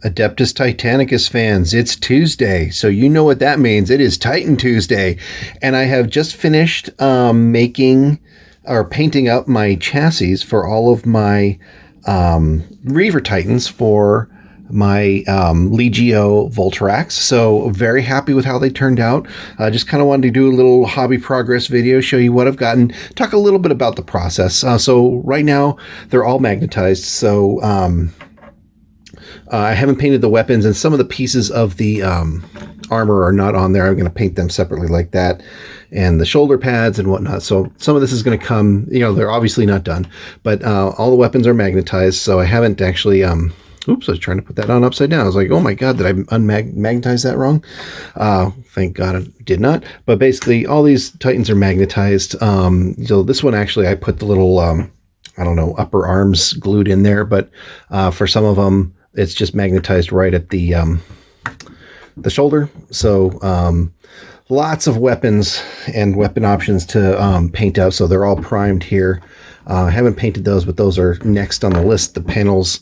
Adeptus Titanicus fans, it's Tuesday, so you know what that means. It is Titan Tuesday, and I have just finished making or painting up my chassis for all of my Reaver Titans for my Legio Vulturax. So very happy with how they turned out. Just kind of wanted to do a little hobby progress video, show you what I've gotten, talk a little bit about the process. So right now they're all magnetized. So I haven't painted the weapons, and some of the pieces of the armor are not on there. I'm going to paint them separately like that, and the shoulder pads and whatnot. So some of this is going to come, they're obviously not done, but all the weapons are magnetized. So I haven't actually, oops, I was trying to put that on upside down. I was like, oh my God, did I magnetize that wrong? Thank God I did not. But basically all these Titans are magnetized. So this one, actually, I put the little, I don't know, upper arms glued in there, but for some of them, it's just magnetized right at the shoulder. So lots of weapons and weapon options to paint up. So they're all primed here. I haven't painted those, but those are next on the list, the panels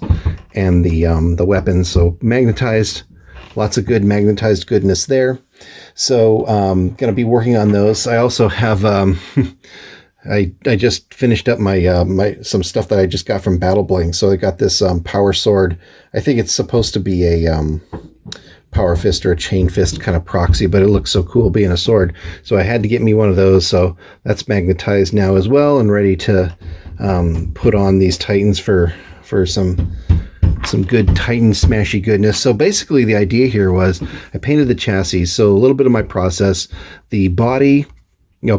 and the weapons. So magnetized, lots of good magnetized goodness there. So going to be working on those. I also have I just finished up my some stuff that I just got from Battle Bling. So I got this power sword. I think it's supposed to be a power fist or a chain fist kind of proxy, but it looks so cool being a sword. So I had to get me one of those. So that's magnetized now as well, and ready to put on these Titans for some good Titan smashy goodness. So basically the idea here was I painted the chassis. So a little bit of my process, the body,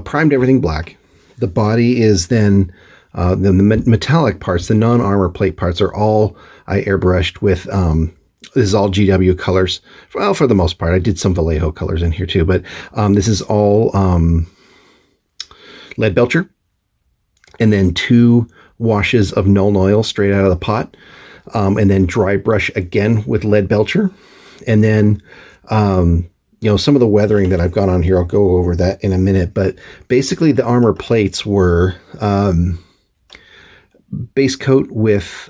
primed everything black. The body is then the metallic parts, the non-armor plate parts are all I airbrushed with, this is all GW colors. Well, for the most part, I did some Vallejo colors in here too, but this is all Leadbelcher, and then 2 washes of Nuln Oil straight out of the pot, and then Drybrush again with Leadbelcher, and then some of the weathering that I've got on here, I'll go over that in a minute, but basically the armor plates were Basecoat with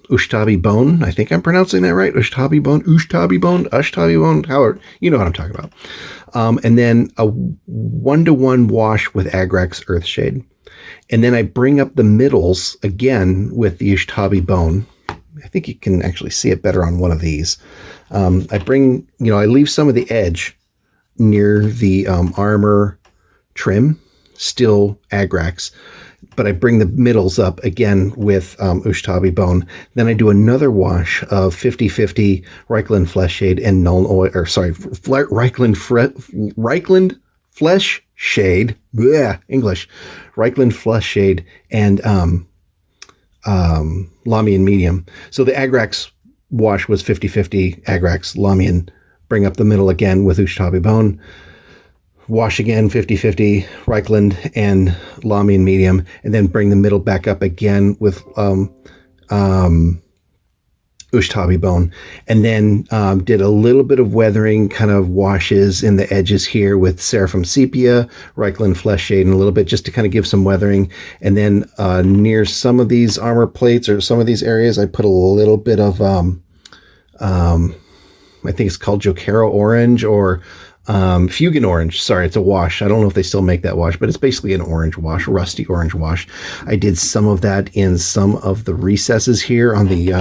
Ushtabi Bone. I think I'm pronouncing that right. Ushtabi Bone, Howard, you know what I'm talking about. And then a 1-to-1 wash with Agrax Earthshade. And then I bring up the middles again with the Ushtabi Bone. I think you can actually see it better on one of these. I leave some of the edge near the armor trim, still Agrax, but I bring the middles up again with Ushtabi Bone. Then I do another wash of 50/50 Reikland Fleshshade and Nuln Oil, Reikland Fleshshade, English, Reikland Fleshshade and Lahmian medium. So the Agrax wash was 50/50 Agrax Lahmian. Bring up the middle again with Ushtabi Bone. Wash again 50/50 Reikland and Lahmian medium, and then bring the middle back up again with Ushtabi Bone, and then did a little bit of weathering kind of washes in the edges here with Seraphim Sepia, Reikland Fleshshade, and a little bit just to kind of give some weathering. And then near some of these armor plates or some of these areas, I put a little bit of I think it's called Jokero Orange or Fuegan Orange. Sorry, it's a wash. I don't know if they still make that wash, but it's basically an orange wash, rusty orange wash. I did some of that in some of the recesses here on the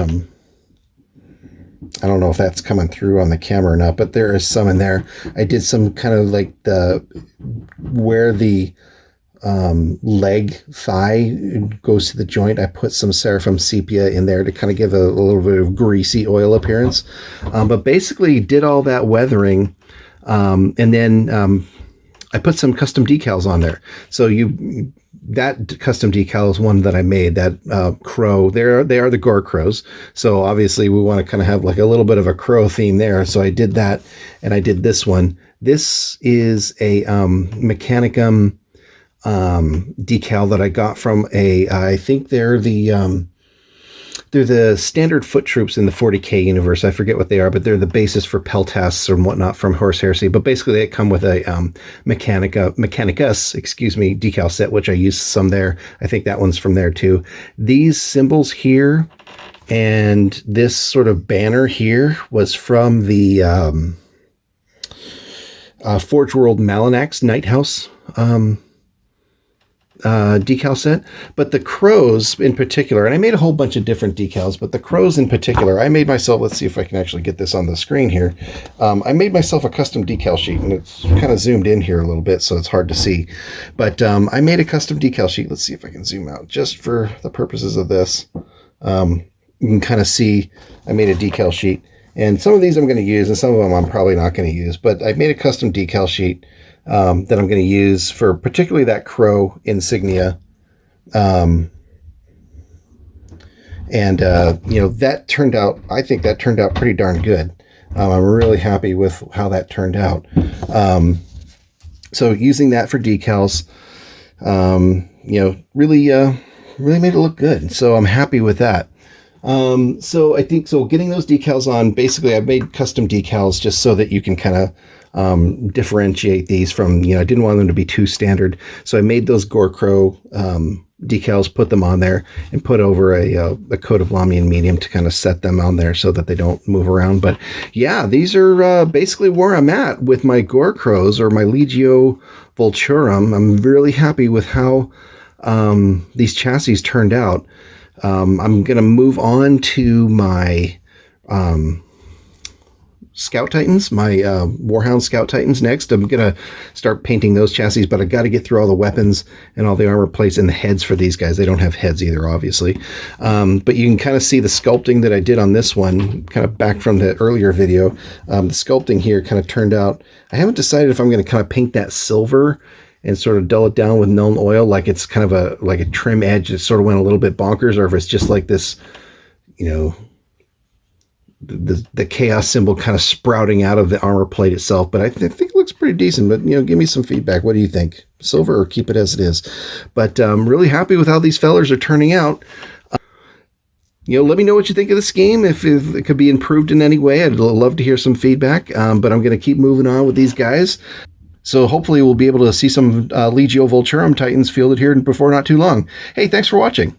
I don't know if that's coming through on the camera or not, but there is some in there. I did some kind of like where the leg thigh goes to the joint. I put some Seraphim Sepia in there to kind of give a little bit of greasy oil appearance. But basically did all that weathering. And then I put some custom decals on there. So that custom decal is one that I made, that crow. They are the gore crows. So obviously we want to kind of have like a little bit of a crow theme there. So I did that, and I did this one. This is a Mechanicum decal that I got from I think they're the standard foot troops in the 40K universe. I forget what they are, but they're the basis for Peltasts and whatnot from Horse Heresy. But basically they come with a Mechanicus, decal set, which I used some there. I think that one's from there too. These symbols here And this sort of banner here was from the Forge World Malanax Night House decal set. But the crows in particular, and I made a whole bunch of different decals, but the crows in particular, I made myself, let's see if I can actually get this on the screen here. I made myself a custom decal sheet, and it's kind of zoomed in here a little bit, so it's hard to see. But I made a custom decal sheet. Let's see if I can zoom out just for the purposes of this. You can kind of see I made a decal sheet, and some of these I'm going to use, and some of them I'm probably not going to use, but I made a custom decal sheet that I'm going to use for particularly that crow insignia. You know, that turned out, I think that turned out pretty darn good. I'm really happy with how that turned out. So using that for decals, you know, really made it look good. So I'm happy with that. So I think, so getting those decals on, basically I've made custom decals just so that you can kind of differentiate these from, you know, I didn't want them to be too standard. So I made those Gore Crow decals, put them on there, and put over a coat of Lahmian medium to kind of set them on there so that they don't move around. But yeah, these are basically where I'm at with my Gore Crows, or my Legio Vulturum. I'm really happy with how these chassis turned out. I'm going to move on to my Scout Titans, my Warhound Scout Titans next. I'm going to start painting those chassis, but I got to get through all the weapons and all the armor plates and the heads for these guys. They don't have heads either, obviously. But you can kind of see the sculpting that I did on this one, kind of back from the earlier video. The sculpting here kind of turned out, I haven't decided if I'm going to kind of paint that silver and sort of dull it down with Nuln Oil, like it's kind of like a trim edge that sort of went a little bit bonkers, or if it's just like this, you know, the chaos symbol kind of sprouting out of the armor plate itself. But I think it looks pretty decent. But, you know, give me some feedback. What do you think? Silver, or keep it as it is? But I'm really happy with how these fellers are turning out. You know, let me know what you think of this game, if it could be improved in any way. I'd love to hear some feedback. But I'm going to keep moving on with these guys. So hopefully we'll be able to see some Legio Vulturum Titans fielded here before not too long. Hey, thanks for watching.